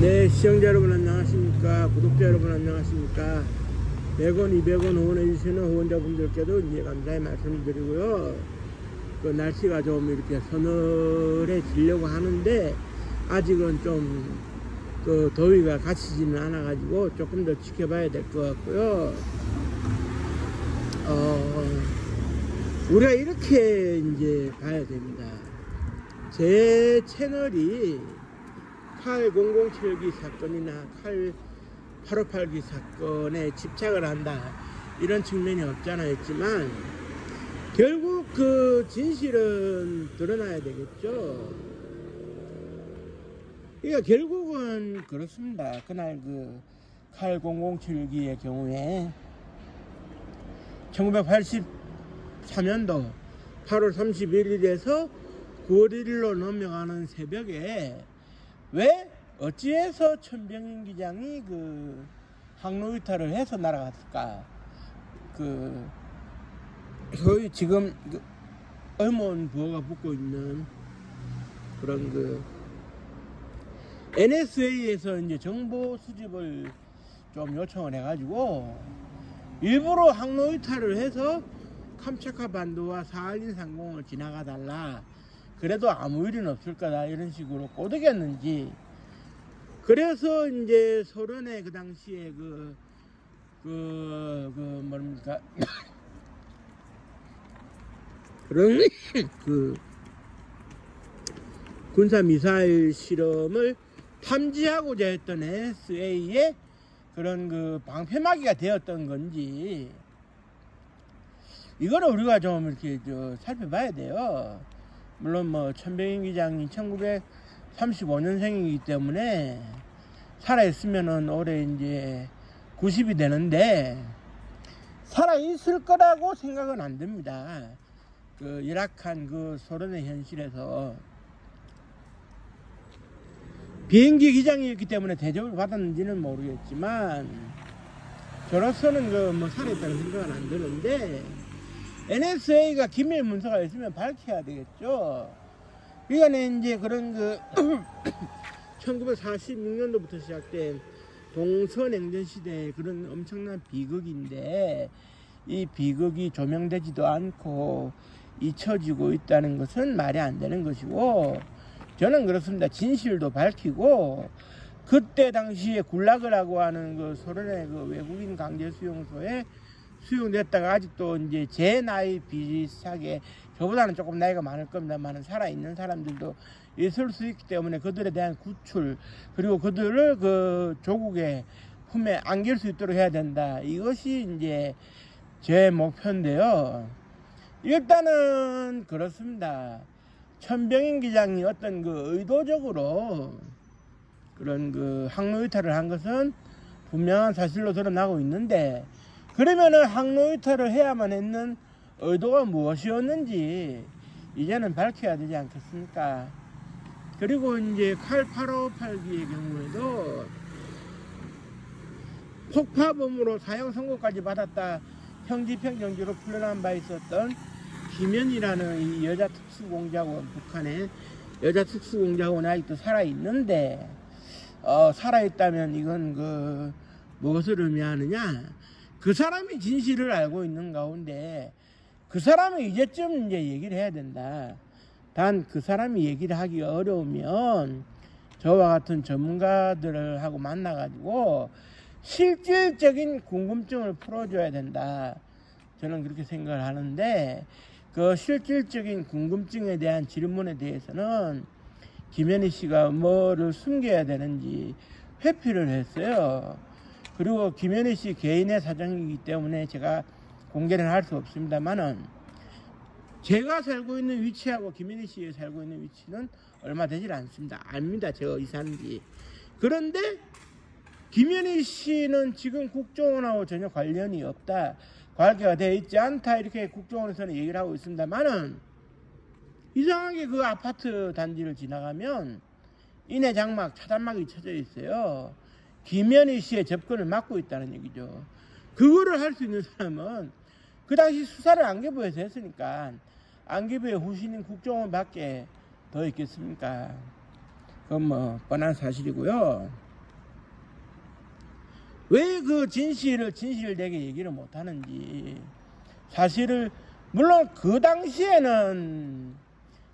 네, 시청자 여러분 안녕하십니까. 구독자 여러분 안녕하십니까. 100원 200원 후원해주시는 후원자분들께도 이제 감사의 말씀을 드리고요. 그 날씨가 좀 이렇게 서늘해지려고 하는데 아직은 좀 그 더위가 갇히지는 않아 가지고 조금 더 지켜봐야 될 것 같고요. 우리가 이렇게 이제 봐야 됩니다. 제 채널이 칼 007기 사건이나 칼 858기 사건에 집착을 한다 이런 측면이 없잖아 했지만 결국 그 진실은 드러나야 되겠죠. 그러니까 결국은 그렇습니다. 그날 그 칼 007기의 경우에 1983년도 8월 31일에서 9월 1일로 넘어가는 새벽에 왜 어찌해서 천병인 기장이 그 항로 이탈을 해서 날아갔을까? 그 소위 지금 그 의문 부호가 붙고 있는 그런 그 NSA에서 이제 정보 수집을 좀 요청을 해가지고 일부러 항로 이탈을 해서 캄차카 반도와 사할린 상공을 지나가 달라. 그래도 아무 일은 없을 거다 이런 식으로 꼬드겼는지. 그래서 이제 소련의 그 당시에 뭡니까 그런 그 군사 미사일 실험을 탐지하고자 했던 NSA의 그런 그 방패막이가 되었던 건지 이거를 우리가 좀 이렇게 살펴봐야 돼요. 물론 뭐 천병인 기장이 1935년생이기 때문에 살아있으면은 올해 이제 90이 되는데 살아있을 거라고 생각은 안 됩니다. 그 열악한 그 소련의 현실에서 비행기 기장이었기 때문에 대접을 받았는지는 모르겠지만 저로서는 그 뭐 살아있다는 생각은 안 드는데 NSA가 기밀 문서가 있으면 밝혀야 되겠죠. 그러니까 이제 그런 그 1946년도부터 시작된 동서냉전 시대의 그런 엄청난 비극인데 이 비극이 조명되지도 않고 잊혀지고 있다는 것은 말이 안 되는 것이고 저는 그렇습니다. 진실도 밝히고 그때 당시에 굴라그라고 하는 그 소련의 그 외국인 강제 수용소에 수용됐다가 아직도 이제 제 나이 비슷하게 저보다는 조금 나이가 많을 겁니다만 살아있는 사람들도 있을 수 있기 때문에 그들에 대한 구출 그리고 그들을 그 조국의 품에 안길 수 있도록 해야 된다. 이것이 이제 제 목표인데요. 일단은 그렇습니다. 천병인 기장이 어떤 그 의도적으로 그런 그 항로 이탈을 한 것은 분명한 사실로 드러나고 있는데 그러면은 항로 이탈을 해야만 했는 의도가 무엇이었는지 이제는 밝혀야 되지 않겠습니까? 그리고 이제 칼 858기의 경우에도 폭파범으로 사형 선고까지 받았다 형집행정지로 풀려난 바 있었던 김연이라는 이 여자 특수공작원, 북한의 여자 특수공작원이 아직도 살아있는데 살아있다면 이건 그 무엇을 의미하느냐? 그 사람이 진실을 알고 있는 가운데 그 사람이 이제쯤 이제 얘기를 해야 된다. 단 그 사람이 얘기를 하기 어려우면 저와 같은 전문가들을 하고 만나가지고 실질적인 궁금증을 풀어줘야 된다. 저는 그렇게 생각을 하는데 그 실질적인 궁금증에 대한 질문에 대해서는 김연희 씨가 뭐를 숨겨야 되는지 회피를 했어요. 그리고 김연희 씨 개인의 사정이기 때문에 제가 공개는 할 수 없습니다만은 제가 살고 있는 위치하고 김연희 씨가 살고 있는 위치는 얼마 되질 않습니다. 압니다. 제가 어디 사는지. 그런데 김연희 씨는 지금 국정원하고 전혀 관련이 없다. 관계가 되어 있지 않다. 이렇게 국정원에서는 얘기를 하고 있습니다만은 이상하게 그 아파트 단지를 지나가면 인해 장막, 차단막이 쳐져 있어요. 김연희 씨의 접근을 막고 있다는 얘기죠. 그거를 할 수 있는 사람은 그 당시 수사를 안개부에서 했으니까 안개부의 후신인 국정원 밖에 더 있겠습니까? 그건 뭐 뻔한 사실이고요. 왜 그 진실되게 얘기를 못하는지. 사실을 물론 그 당시에는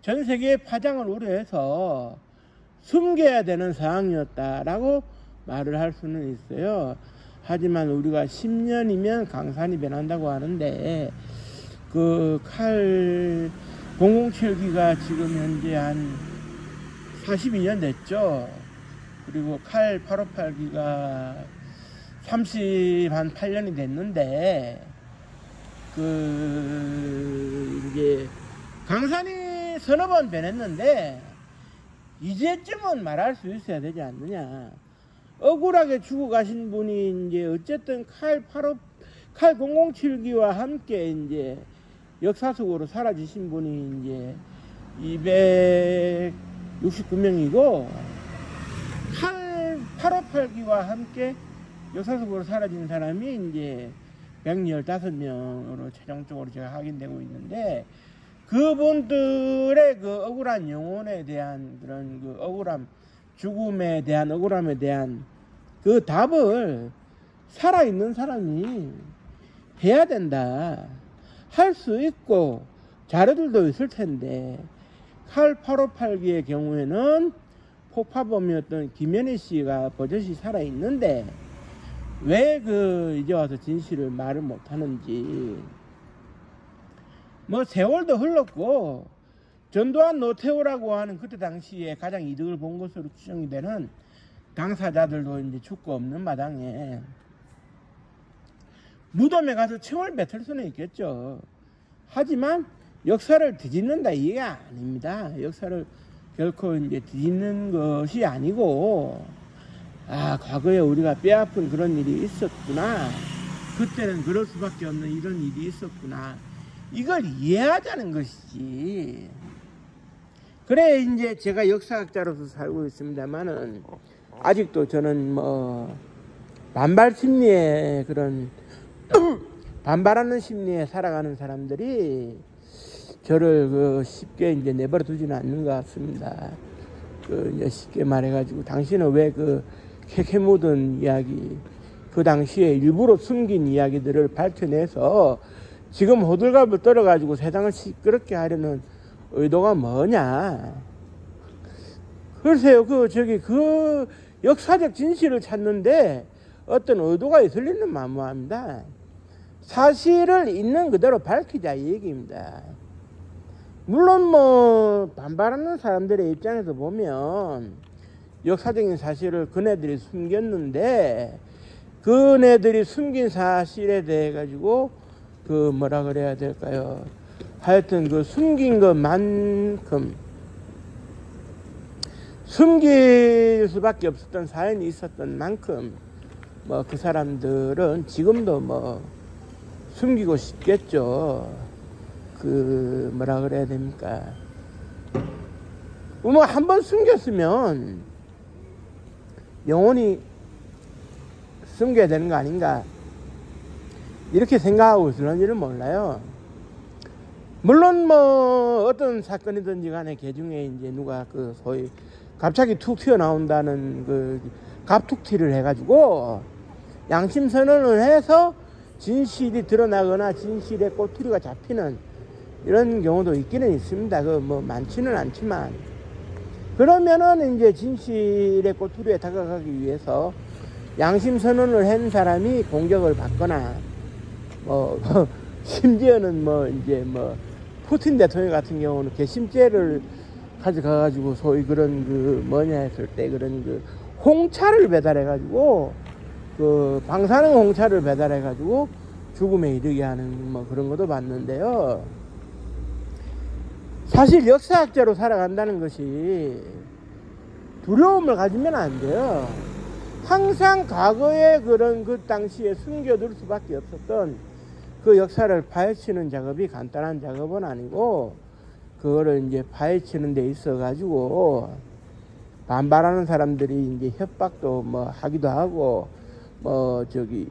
전 세계의 파장을 우려해서 숨겨야 되는 상황이었다라고 말을 할 수는 있어요. 하지만 우리가 10년이면 강산이 변한다고 하는데 그 칼 007기가 지금 현재 한 42년 됐죠. 그리고 칼 858기가 38년이 됐는데 이제 강산이 서너 번 변했는데 이제쯤은 말할 수 있어야 되지 않느냐. 억울하게 죽어가신 분이 이제 어쨌든 칼 007기와 함께 이제 역사 속으로 사라지신 분이 이제 269명이고 칼 858기와 함께 역사 속으로 사라진 사람이 이제 115명으로 최종적으로 제가 확인되고 있는데 그분들의 그 억울한 영혼에 대한 그런 그 억울함, 죽음에 대한 억울함에 대한 그 답을 살아있는 사람이 해야 된다. 할 수 있고 자료들도 있을 텐데 칼 858기의 경우에는 폭파범이었던 김연희 씨가 버젓이 살아있는데 왜 이제 와서 진실을 말을 못하는지. 뭐 세월도 흘렀고 전두환 노태우라고 하는 그때 당시에 가장 이득을 본 것으로 추정이 되는 당사자들도 이제 죽고 없는 마당에 무덤에 가서 청을 뱉을 수는 있겠죠. 하지만 역사를 뒤집는다 이게 아닙니다. 역사를 결코 이제 뒤집는 것이 아니고 과거에 우리가 뼈아픈 그런 일이 있었구나. 그때는 그럴 수밖에 없는 이런 일이 있었구나. 이걸 이해하자는 것이지. 그래 이제 제가 역사학자로서 살고 있습니다만은 아직도 저는 뭐 반발 심리에 그런 반발하는 심리에 살아가는 사람들이 저를 쉽게 이제 내버려 두지는 않는 것 같습니다. 이제 쉽게 말해가지고 당신은 왜 캐캐 묻은 이야기, 그 당시에 일부러 숨긴 이야기들을 밝혀내서 지금 호들갑을 떨어가지고 세상을 시끄럽게 하려는 의도가 뭐냐. 글쎄요, 역사적 진실을 찾는데 어떤 의도가 있을 리는 만무합니다. 사실을 있는 그대로 밝히자 이 얘기입니다. 물론 뭐 반발하는 사람들의 입장에서 보면 역사적인 사실을 그네들이 숨겼는데 그네들이 숨긴 사실에 대해 가지고 뭐라 그래야 될까요? 하여튼 숨긴 것만큼 숨길 수밖에 없었던 사연이 있었던 만큼 뭐 그 사람들은 지금도 뭐 숨기고 싶겠죠. 뭐라 그래야 됩니까? 뭐 한번 숨겼으면 영원히 숨겨야 되는 거 아닌가 이렇게 생각하고 있을는지는 몰라요. 물론 뭐 어떤 사건이든지 간에 개중에 이제 누가 소위 갑자기 툭 튀어나온다는 갑툭튀를 해가지고 양심선언을 해서 진실이 드러나거나 진실의 꼬투리가 잡히는 이런 경우도 있기는 있습니다. 뭐 많지는 않지만 그러면은 이제 진실의 꼬투리에 다가가기 위해서 양심선언을 한 사람이 공격을 받거나 심지어는 푸틴 대통령 같은 경우는 개심죄를 가져가가지고 소위 했을 때 홍차를 배달해가지고 방사능 홍차를 배달해가지고 죽음에 이르게 하는 그런 것도 봤는데요. 사실 역사학자로 살아간다는 것이 두려움을 가지면 안 돼요. 항상 과거에 그 당시에 숨겨둘 수밖에 없었던 그 역사를 파헤치는 작업이 간단한 작업은 아니고 그거를 이제 파헤치는 데 있어 가지고 반발하는 사람들이 이제 협박도 하기도 하고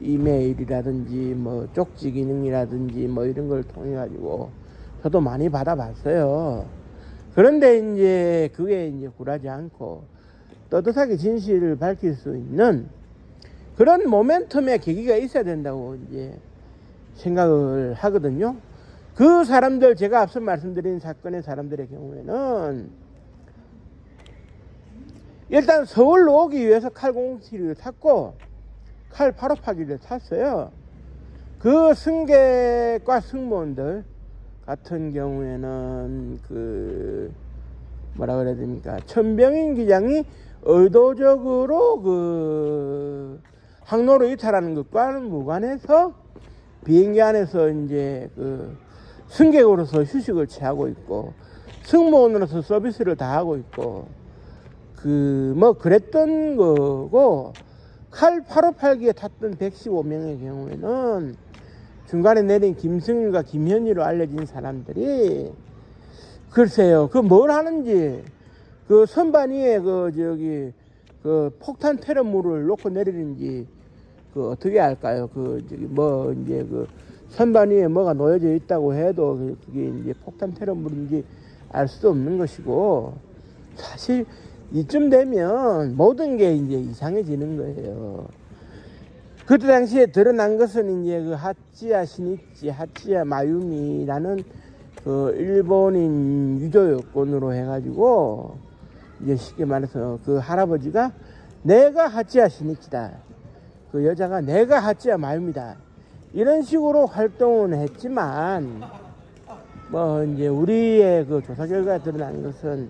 이메일이라든지 쪽지 기능이라든지 이런 걸 통해 가지고 저도 많이 받아봤어요. 그런데 이제 그게 이제 굴하지 않고 떳떳하게 진실을 밝힐 수 있는 그런 모멘텀의 계기가 있어야 된다고 이제 생각을 하거든요. 그 사람들, 제가 앞서 말씀드린 사건의 사람들의 경우에는 일단 서울로 오기 위해서 칼 007을 탔고 칼 858을 탔어요. 그 승객과 승무원들 같은 경우에는 그 뭐라 그래야 됩니까? 천병인 기장이 의도적으로 그 항로를 이탈하는 것과는 무관해서 비행기 안에서 이제 그 승객으로서 휴식을 취하고 있고 승무원으로서 서비스를 다 하고 있고 그 뭐 그랬던 거고, 칼 858기에 탔던 115명의 경우에는 중간에 내린 김승일과 김현희로 알려진 사람들이 글쎄요, 그 뭘 하는지, 그 선반 위에 그 저기 그 폭탄 테러물을 놓고 내리는지 그 어떻게 알까요? 그 저기 뭐 이제 그 선반 위에 뭐가 놓여져 있다고 해도 그게 이제 폭탄 테러물인지 알 수도 없는 것이고, 사실 이쯤 되면 모든 게 이제 이상해지는 거예요. 그때 당시에 드러난 것은 이제 그 하치야 시니치, 하치야 마유미라는 그 일본인 유조 여권으로 해가지고 이제 쉽게 말해서 그 할아버지가 내가 하치야 시니치다, 그 여자가 내가 하치야 마유미다, 이런 식으로 활동은 했지만 뭐 이제 우리의 그 조사 결과에 드러난 것은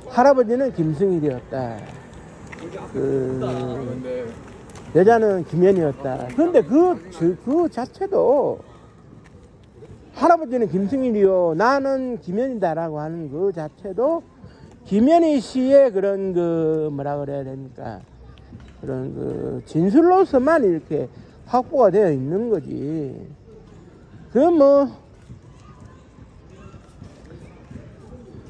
할아버지는 김승일이었다, 그 여자는 김현이었다. 그런데 그 자체도 할아버지는 김승일이요 나는 김현이다라고 하는 그 자체도 김현희 씨의 그런 그 뭐라 그래야 됩니까, 그런 그 진술로서만 이렇게 확보가 되어 있는 거지.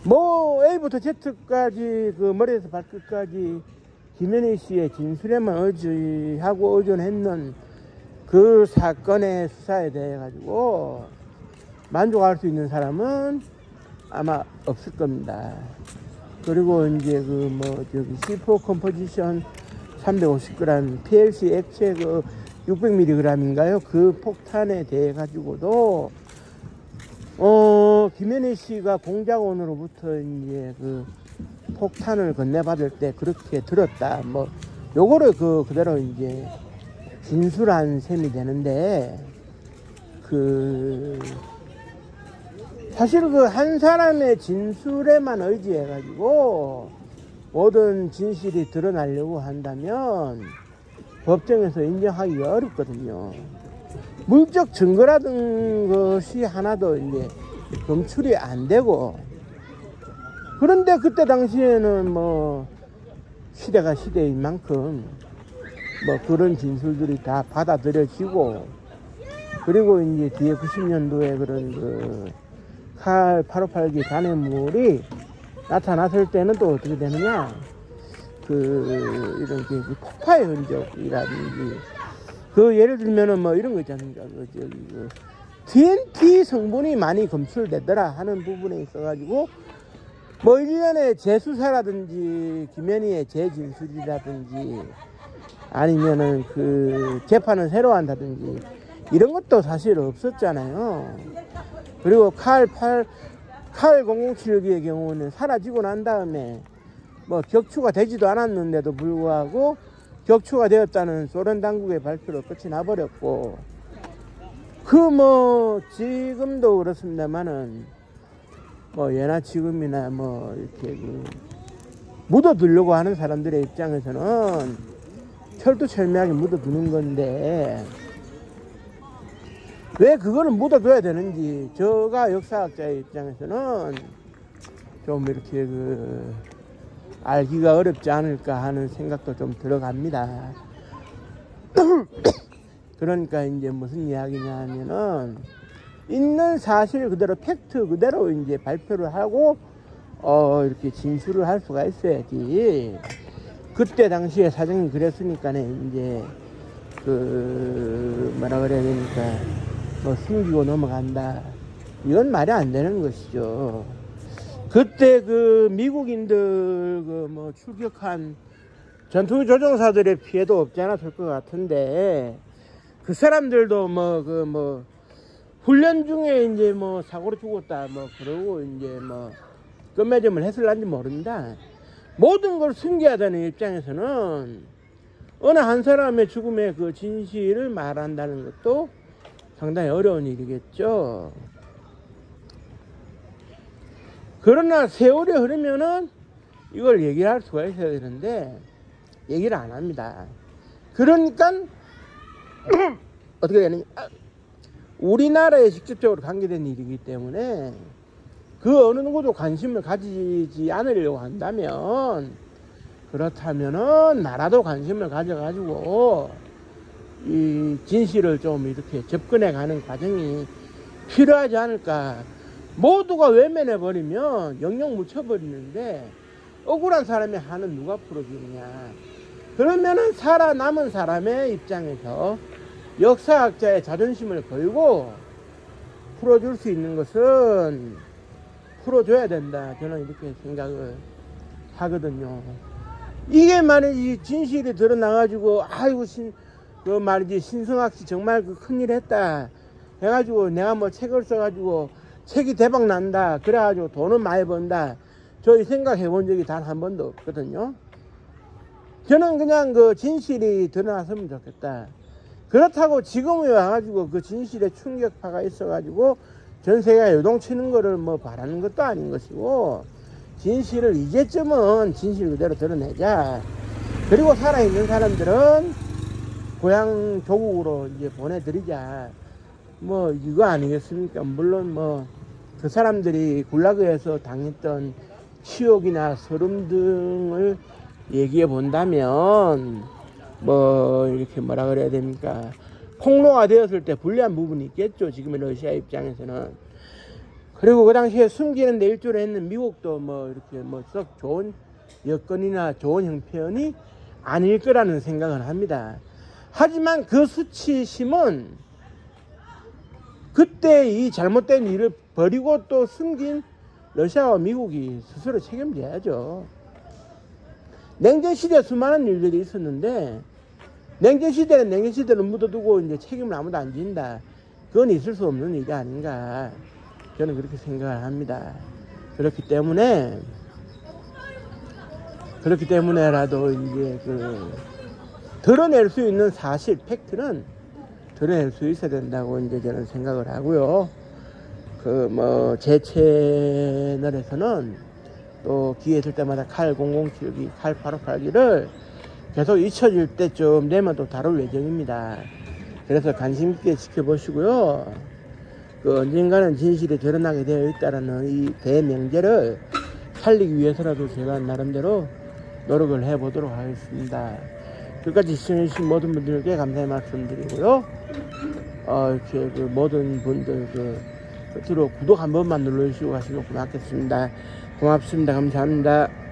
뭐 A부터 Z까지 그 머리에서 발끝까지 김현희 씨의 진술에만 의존했는 그 사건의 수사에 대해 가지고 만족할 수 있는 사람은 아마 없을 겁니다. 그리고 이제 그 뭐 저기 C4 컴포지션 350g PLC 액체 그 600mg인가요? 그 폭탄에 대해 가지고도 김현희 씨가 공작원으로부터 이제 그 폭탄을 건네받을 때 그렇게 들었다, 뭐 요거를 그대로 이제 진술한 셈이 되는데, 그 사실 그 한 사람의 진술에만 의지해 가지고 모든 진실이 드러나려고 한다면 법정에서 인정하기가 어렵거든요. 물적 증거라든 것이 하나도 이제 검출이 안 되고, 그런데 그때 당시에는 뭐 시대가 시대인 만큼 뭐 그런 진술들이 다 받아들여지고, 그리고 이제 뒤에 90년도에 그런 그 칼 858기 잔해물이 나타났을 때는 또 어떻게 되느냐, 그 이런 그 폭파의 흔적이라든지, 그 예를 들면은 뭐 이런 거 있지 않습니까? 그 TNT 성분이 많이 검출되더라 하는 부분에 있어가지고 뭐 일련의 재수사라든지 김현희의 재진술이라든지 아니면은 그 재판을 새로 한다든지 이런 것도 사실 없었잖아요. 그리고 칼 007기의 경우는 사라지고 난 다음에 뭐 격추가 되지도 않았는데도 불구하고 격추가 되었다는 소련 당국의 발표로 끝이 나버렸고, 그 뭐 지금도 그렇습니다만은 뭐 예나 지금이나 뭐 이렇게 그 묻어두려고 하는 사람들의 입장에서는 철두철미하게 묻어두는 건데, 왜 그거를 묻어둬야 되는지 저가 역사학자의 입장에서는 좀 이렇게 그 알기가 어렵지 않을까 하는 생각도 좀 들어갑니다. 그러니까 이제 무슨 이야기냐 하면은 있는 사실 그대로 팩트 그대로 이제 발표를 하고 이렇게 진술을 할 수가 있어야지. 그때 당시에 사정이 그랬으니까 이제 그 뭐라 그래야 되니까 뭐 숨기고 넘어간다, 이건 말이 안 되는 것이죠. 그때 그 미국인들 그 뭐 출격한 전투 조종사들의 피해도 없지 않았을 것 같은데, 그 사람들도 훈련 중에 이제 사고로 죽었다 그러고 이제 끝맺음을 했을란지 모릅니다. 모든 걸 숨겨하자는 입장에서는 어느 한 사람의 죽음의 그 진실을 말한다는 것도 상당히 어려운 일이겠죠. 그러나 세월이 흐르면은 이걸 얘기를 할 수가 있어야 되는데 얘기를 안 합니다. 그러니까 어떻게 되느냐, 우리나라에 직접적으로 관계된 일이기 때문에 그 어느 누구도 관심을 가지지 않으려고 한다면, 그렇다면은 나라도 관심을 가져가지고 이 진실을 좀 이렇게 접근해 가는 과정이 필요하지 않을까. 모두가 외면해 버리면 영영 묻혀버리는데 억울한 사람의 한은 누가 풀어주느냐. 그러면은 살아남은 사람의 입장에서 역사학자의 자존심을 걸고 풀어줄 수 있는 것은 풀어줘야 된다, 저는 이렇게 생각을 하거든요. 이게 말이지 진실이 드러나가지고 아이고 그 말이지 신성학씨 정말 그 큰일 했다 해가지고 내가 책을 써가지고 책이 대박 난다 그래가지고 돈은 많이 번다, 저희 생각해 본 적이 단 한 번도 없거든요. 저는 그냥 그 진실이 드러났으면 좋겠다. 그렇다고 지금에 와가지고 그 진실에 충격파가 있어가지고 전 세계가 요동치는 거를 바라는 것도 아닌 것이고, 진실을 이제쯤은 진실 그대로 드러내자. 그리고 살아있는 사람들은 고향 조국으로 이제 보내드리자. 이거 아니겠습니까? 물론 그 사람들이 굴라그에서 당했던 치욕이나 서름 등을 얘기해 본다면 이렇게 뭐라 그래야 됩니까? 폭로가 되었을 때 불리한 부분이 있겠죠, 지금의 러시아 입장에서는. 그리고 그 당시에 숨기는 데 일조를 했는 미국도 이렇게 썩 좋은 여건이나 좋은 형편이 아닐 거라는 생각을 합니다. 하지만 그 수치심은 그때 이 잘못된 일을 버리고 또 숨긴 러시아와 미국이 스스로 책임져야죠. 냉전시대에 수많은 일들이 있었는데 냉전시대는 냉전시대로 묻어두고 이제 책임을 아무도 안 진다. 그건 있을 수 없는 일이 아닌가, 저는 그렇게 생각을 합니다. 그렇기 때문에라도 이제 드러낼 수 있는 사실, 팩트는 드러낼 수 있어야 된다고 이제 저는 생각을 하고요. 제 채널에서는 또 기회 있을 때마다 칼 007기, 칼 858기를 계속 잊혀질 때쯤 되면 또 다룰 예정입니다. 그래서 관심 있게 지켜보시고요. 언젠가는 진실이 드러나게 되어 있다라는 이 대명제를 살리기 위해서라도 제가 나름대로 노력을 해보도록 하겠습니다. 끝까지 시청해주신 모든 분들께 감사의 말씀드리고요. 이렇게 모든 분들 끝으로 구독 한 번만 눌러주시고 가시면 고맙겠습니다. 고맙습니다. 감사합니다.